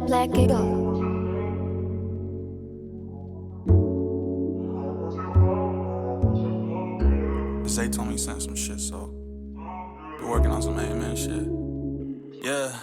Black Eagle. Zay told me he sent some shit, so be working on some amen shit. Yeah,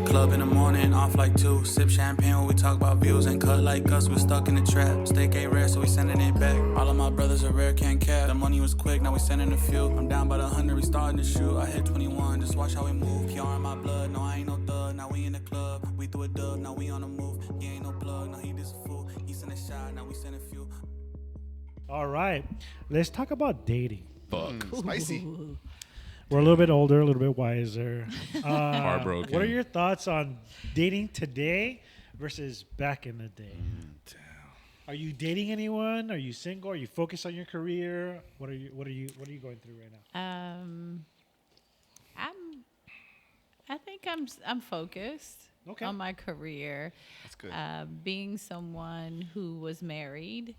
club in the morning, off like 2. Sip champagne when we talk about views and cut like us. We stuck in the trap. Steak ain't rare, so we sending it back. All of my brothers are rare, can't cap. The money was quick, now we sending a few. I'm down by the 100, we starting to shoot. I hit 21, just watch how we move. PR in my blood, no, I ain't no thug. Now we in the club, we threw a dub, now we on the move. He ain't no plug, no, he just a fool. He sent a shot, now we send a few. All right, let's talk about dating. Fuck. Spicy. We're a little bit older, a little bit wiser. Heartbroken. What are your thoughts on dating today versus back in the day? Are you dating anyone? Are you single? Are you focused on your career? What are you going through right now? I think I'm focused Okay. on my career. That's good. Being someone who was married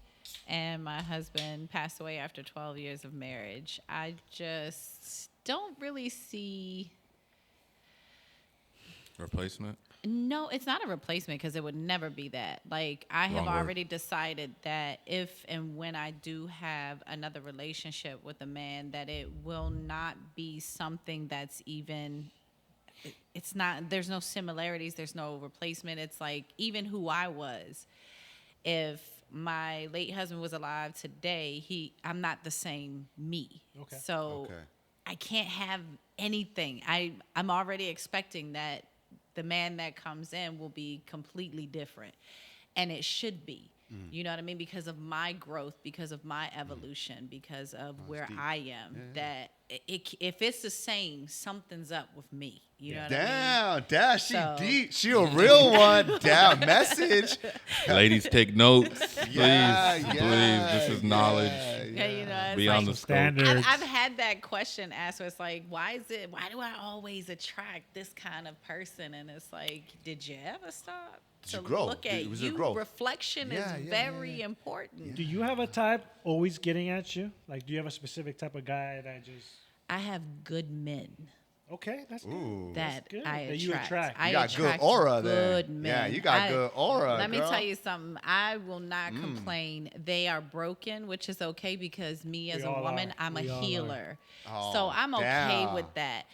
and my husband passed away after 12 years of marriage, I just don't really see. Replacement? No, it's not a replacement because it would never be that. Like, I have Wrong word. already decided that if and when I do have another relationship with a man, that it will not be something that's even, it's not, there's no similarities, there's no replacement. It's like, even who I was, if my late husband was alive today, I'm not the same me. Okay. So Okay. I can't have anything. I'm already expecting that the man that comes in will be completely different. And it should be. You know what I mean? Because of my growth, because of my evolution, because of where deep. I am. That if it's the same, something's up with me. You know what Damn, Damn, she So- deep. She a real one. Damn, message. Ladies, take notes. Please, Yeah, please. yeah, This is knowledge. I mean? Yeah, you know, it's Beyond like, the scope. Standards. I've had that question asked where it's like, why do I always attract this kind of person? And it's like, did you ever stop Did you to grow? look at Was there you? growth? Reflection Yeah, is yeah, very yeah. important. Do you have a type always getting at you? Like, do you have a specific type of guy that just? I have good men Okay, that's Ooh. good. that good. I That attract. you attract. I You got good attract aura there. good men. Yeah, you got good aura, Let me girl. tell you something. I will not complain. They are broken, which is okay because me as We a all woman, are. I'm We all a are. healer. Oh, So I'm okay damn. with that.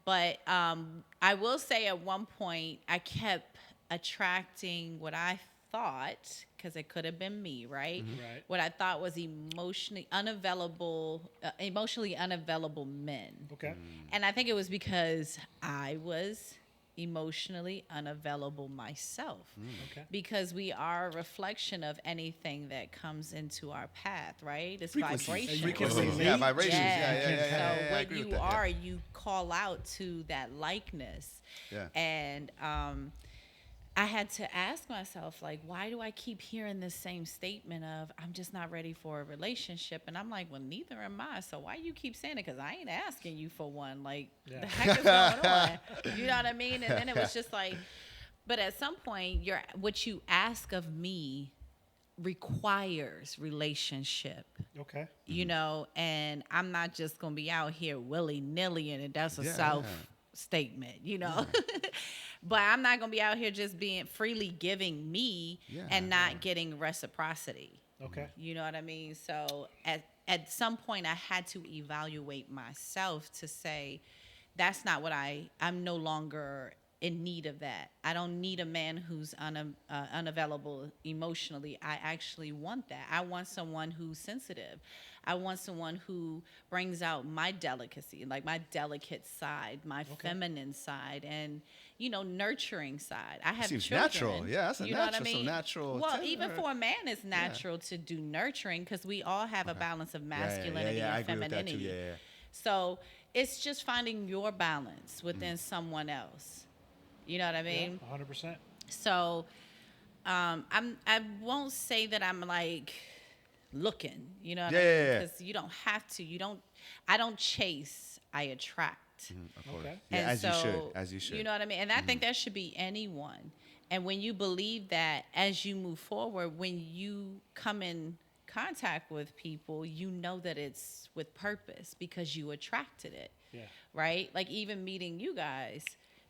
But I will say at one point, I kept attracting what I thought, because it could have been me, right? Right. What I thought was emotionally unavailable men. Okay. And I think it was because I was emotionally unavailable myself. Okay. Because we are a reflection of anything that comes into our path, right? It's Frequencies. vibration. Frequencies. Yeah, vibrations. Yeah. So I what agree with you that, yeah. are, you call out to that likeness. Yeah. And I had to ask myself, like, why do I keep hearing this same statement of I'm just not ready for a relationship? And I'm like, well, neither am I. So why you keep saying it? Because I ain't asking you for one. Like, Yeah. the heck is going on? You know what I mean? And then it was just like, but at some point, what you ask of me requires relationship. Okay. You know, and I'm not just gonna be out here willy-nilly, and that's a Yeah, self yeah. statement, you know. But I'm not gonna be out here just being freely giving me and not getting reciprocity. Okay. You know what I mean? So at some point I had to evaluate myself to say, that's not what I'm no longer in need of that. I don't need a man who's unavailable emotionally. I actually want that. I want someone who's sensitive. I want someone who brings out my delicacy, like my delicate side, my feminine side, and nurturing side. I have Seems children. natural. Yeah, that's a you know natural- what I some mean? natural Well, tender- even for a man, it's natural to do nurturing because we all have a balance of masculinity I and agree with that too. femininity. Yeah. So it's just finding your balance within someone else. You know what I mean? 100%. So I won't say that I'm like looking, you know what I mean? Yeah. Because you don't have to. I don't chase, I attract. Of course. Okay. Yeah, And as you so, should. As you should. You know what I mean? And I think that should be anyone. And when you believe that as you move forward, when you come in contact with people, you know that it's with purpose because you attracted it. Yeah. Right? Like even meeting you guys,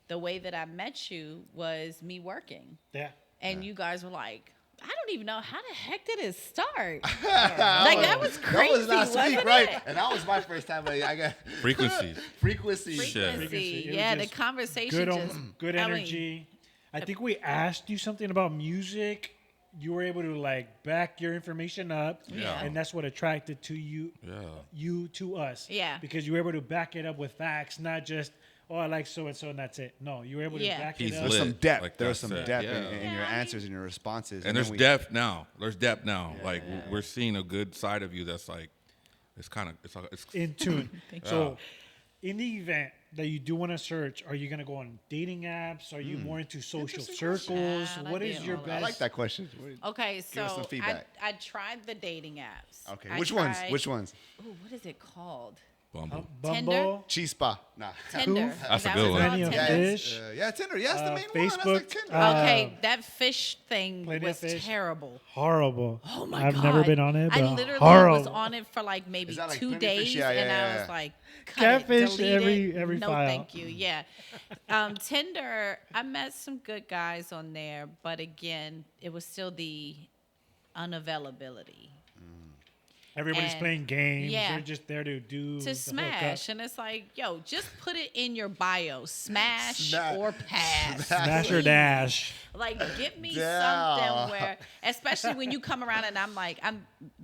the way that I met you was me working. Yeah. And you guys were like, I don't even know how the heck did it start. Like that was crazy. That was last wasn't week, right? it? And that was my first time. I got Frequencies. frequency. Shit. Frequency. It was Yeah, the just conversation Good, just good I mean, energy. I think we asked you something about music. You were able to like back your information up, Yeah. and that's what attracted to you, Yeah. you to us. Yeah. because you were able to back it up with facts, not just I like so and so and that's it. No, you were able Yeah. to back He's it up. There's lit, some depth. like There's that some said, depth yeah. in your Yeah, I answers and your responses. And then there's we- depth now. There's depth now. Like we're seeing a good side of you. That's like, it's kind of it's in tune. So, in the event that you do want to search, are you going to go on dating apps? Are you more into social circles? Yeah, I What is did your all that. best? I like that question. Okay, so us some feedback. I tried the dating apps. Okay, I which ones? tried- Which ones? Ooh, what is it called? Bumble. Bumble, Chispa. Nah. Tinder. That's a That good was one. on Plenty of Tinder. Fish. Yeah, Tinder. Yeah, that's the main one. That's Facebook, like Tinder. Okay, that fish thing Plenty of was Fish. terrible. horrible. Oh my I've god! never been on it, but I literally horrible. was on it for like maybe Is that like 2 Plenty of days, Fish? Yeah, and yeah, I yeah. was like, cut Catfish it, delete every it. No, file. thank you. Yeah, Tinder. I met some good guys on there, but again, it was still the unavailability. Everybody's And- playing games. yeah. They're just there to do To the smash, and it's like, yo, just put it in your bio, smash Smash. or pass. Smash or please. dash. Like, give me Yeah. something where, especially when you come around and I'm like,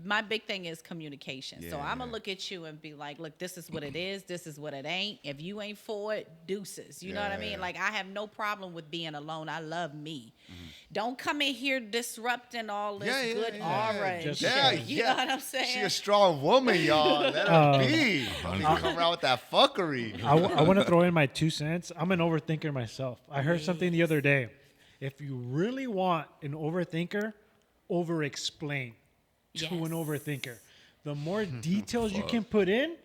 my big thing is communication. So Yeah, I'm gonna yeah. look at you and be like, look, this is what it is. This is what it ain't. If you ain't for it, deuces. You know what I Yeah, mean? yeah. Like, I have no problem with being alone. I love me. Don't come in here disrupting all this Yeah, yeah, good yeah. aura and Just- shit. Yeah, You yeah. know what I'm saying? She a strong woman, y'all. Let her be. Don't need to come around with that fuckery. I want to throw in my 2 cents. I'm an overthinker myself. I heard something the other day. If you really want an overthinker, over-explain to an Yes. overthinker. The more details you can put in,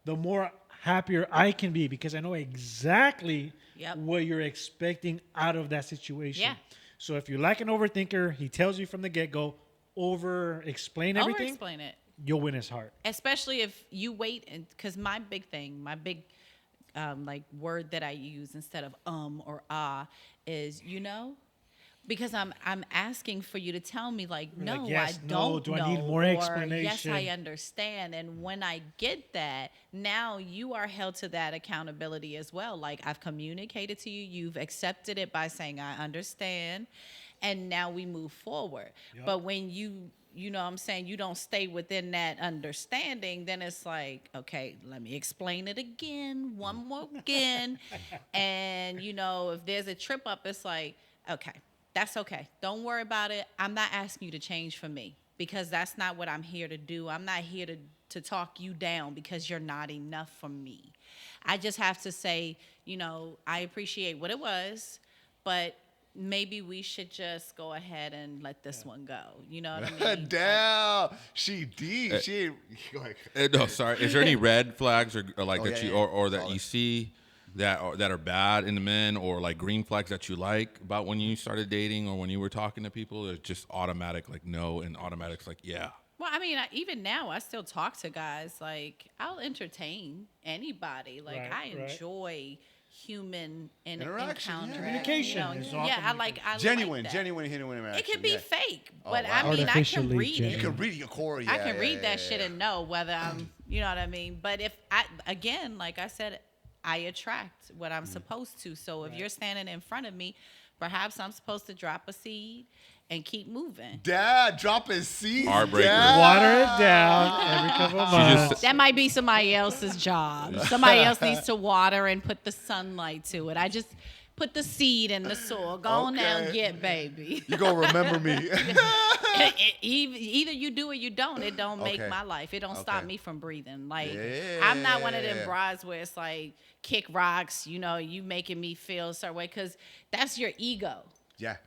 the more happier I can be because I know exactly Yep. what you're expecting out of that situation. Yeah. So if you like an overthinker, he tells you from the get-go, over-explain everything, Over-explain it. you'll win his heart. Especially if you wait, because my big thing, my big like word that I use instead of or is because I'm asking for you to tell me like You're no, like, yes, I no, don't do I know, need more or yes, explanation? I understand. And when I get that, now you are held to that accountability as well. Like I've communicated to you, you've accepted it by saying I understand, and now we move forward. Yep. But when you know what I'm saying, you don't stay within that understanding, then it's like, okay, let me explain it again, one more again. And, if there's a trip up, it's like, okay, that's okay. Don't worry about it. I'm not asking you to change for me because that's not what I'm here to do. I'm not here to talk you down because you're not enough for me. I just have to say, I appreciate what it was, but maybe we should just go ahead and let this one go. You know what I mean? Damn, she deep. She ain't. Go ahead. No, sorry. Is there any red flags or like Oh, that yeah, you yeah. or that All you that. see that are bad in the men, or like green flags that you like about when you started dating or when you were talking to people? Or just automatic like no and automatic's like yeah. Well, I mean, even now, I still talk to guys. Like, I'll entertain anybody. Like, Right, I right. enjoy human Interaction, yeah. encounter. Communication is all Yeah, I like Genuine, that. genuine interaction. It could be yeah. fake, Oh, but wow. I mean, I can Artificially read You it. genuine. can read your core. I can read that shit and know whether I'm, you know what I mean? But if again, like I said, I attract what I'm supposed to. So if you're standing in front of me, perhaps I'm supposed to drop a seed and keep moving. Dad, dropping seeds. Heartbreaker. Dad. Water it down every couple of She months. just That might be somebody else's job. Somebody else needs to water and put the sunlight to it. I just put the seed in the soil. Go on now and Okay. get baby. You gonna remember me? Either you do or you don't. It don't make Okay. my life. It don't stop Okay. me from breathing. Like I'm not one of them Yeah. brides where it's like kick rocks. You making me feel a certain way because that's your ego. Yeah.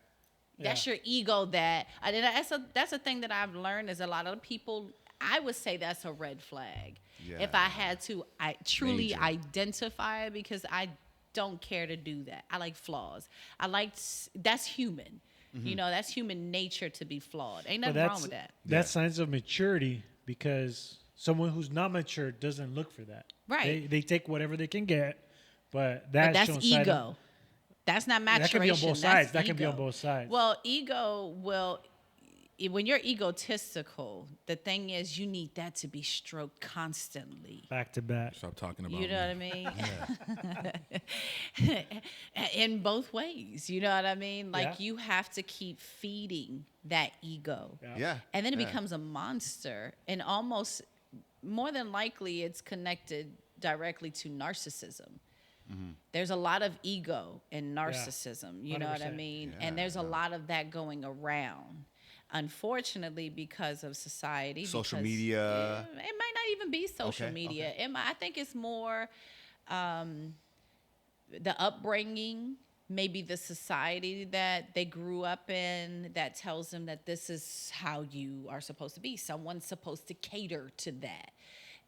That's your ego. That's a thing that I've learned is a lot of people. I would say that's a red flag. Yeah. If I had to, I truly Major. identify it because I don't care to do that. I like flaws. That's human. Mm-hmm. That's human nature to be flawed. Ain't But nothing wrong with that. That's signs of maturity because someone who's not mature doesn't look for that. Right. They take whatever they can get, but But that's that's shown sign of- ego. That's not maturation. That can be on both that's sides. That can be on ego. both sides. Well, ego will. When you're egotistical, the thing is you need that to be stroked constantly. Back to back. Stop talking about You know me. what I mean? In both ways. You know what I mean? Like Yeah. you have to keep feeding that ego. Yeah. And then it Yeah. becomes a monster. And almost more than likely it's connected directly to narcissism. There's a lot of ego in narcissism. You know what I 100%. mean? And there's a lot of that going around. Unfortunately, because of society, Social because media. it might not even be social Okay, media. I think it's more the upbringing, maybe the society that they grew up in that tells them that this is how you are supposed to be. Someone's supposed to cater to that.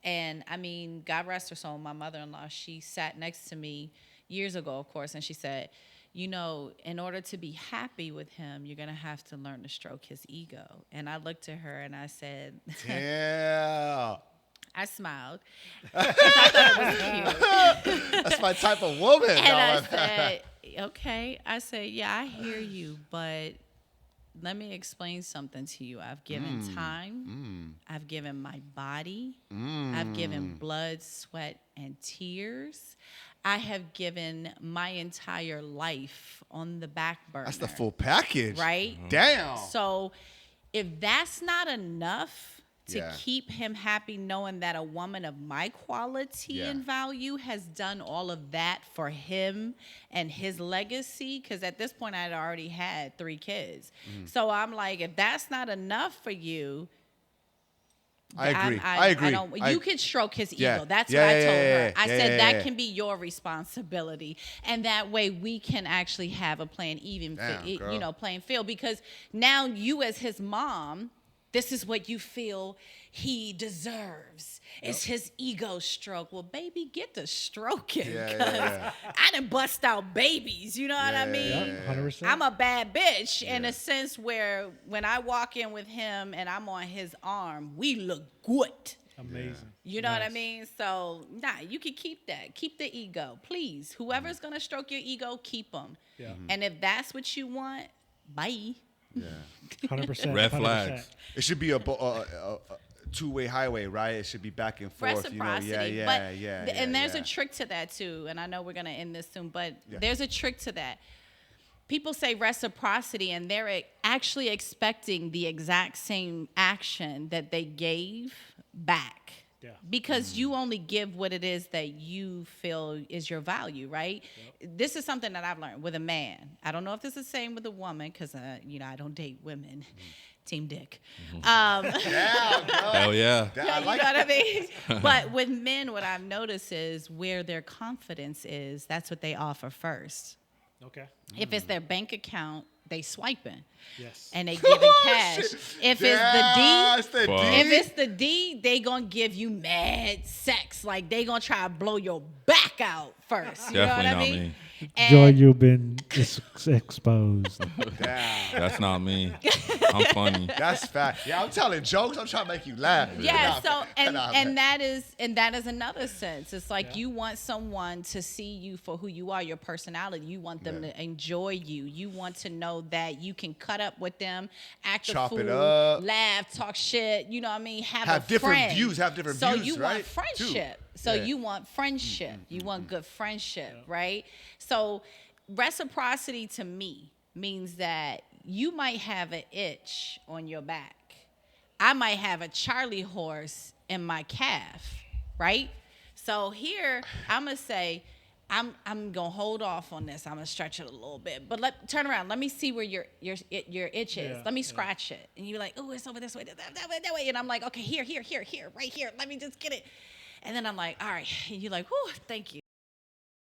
And I mean, God rest her soul, my mother-in-law, she sat next to me years ago, of course, and she said, you know, in order to be happy with him, you're going to have to learn to stroke his ego. And I looked at her and I said, Yeah. I smiled. 'Cause I thought it was cute. That's my type of woman. And No, I said, okay. I said, yeah, I hear you, but let me explain something to you. I've given time. I've given my body. I've given blood, sweat, and tears. I have given my entire life on the back burner. that's the full package. Right? Damn. So if that's not enough to Yeah. keep him happy, knowing that a woman of my quality Yeah. and value has done all of that for him and his legacy, because at this point I'd already had 3 kids. So I'm like, if that's not enough for you, I agree. I agree. You can stroke his Yeah. ego. That's Yeah, what I yeah, told yeah, her. yeah. I Yeah, said yeah, that yeah. can be your responsibility, and that way we can actually have a plan, Damn, girl. you know, playing field. Because now you, as his mom, this is what you feel he deserves. It's his ego stroke. Well, baby, get to stroking. Yeah, 'cause yeah. I done bust out babies. You know what I Yeah, mean? Yeah, 100%. I'm a bad bitch in a sense where when I walk in with him and I'm on his arm, we look good. Amazing. You know what I Nice. mean? So, nah, you can keep that. Keep the ego, please. Whoever's going to stroke your ego, keep them. Yeah. And if that's what you want, bye. Yeah. 100%. Red 100%. flags. It should be a two-way highway, right? It should be back and forth. Reciprocity. You know? Yeah, but yeah. and there's yeah. a trick to that too. And I know we're going to end this soon, but Yeah. there's a trick to that. People say reciprocity and they're actually expecting the exact same action that they gave back. Yeah. Because you only give what it is that you feel is your value, right? This is something that I've learned with a man. I don't know if this is the same with a woman because, you know, I don't date women. Team Dick. Yeah, girl. Hell yeah. That- Yeah, I you like know what I mean? But with men, what I've noticed is where their confidence is, that's what they offer first. Okay. If it's their bank account, they swiping. Yes. And they giving cash. If Yeah, it's it's the Fuck. D. if it's the D, they gonna give you mad sex. Like they gonna try to blow your back out first. You Definitely know not what I mean? me. Joy, And you've been exposed. Damn. That's not me. I'm funny. That's fact. Yeah, I'm telling jokes. I'm trying to make you laugh. yeah, so Nah, and that is another sense. It's like you want someone to see you for who you are, your personality. You want them to enjoy you. You want to know that you can cut up with them, act Chop a it fool, up. laugh, talk shit. You know what I mean? Have a different friend. views, have different so views, you right? want Too. friendship. So Yeah. you want friendship. You want good friendship, right? So reciprocity to me means that you might have an itch on your back. I might have a Charlie horse in my calf, right? So here I'm gonna say, I'm gonna hold off on this. I'm gonna stretch it a little bit, but turn around. Let me see where your itch is. Yeah, Let me scratch it, and you're like, oh, it's over this way, that way, and I'm like, okay, here, right here. Let me just get it, and then I'm like, all right, and you're like, whew, thank you.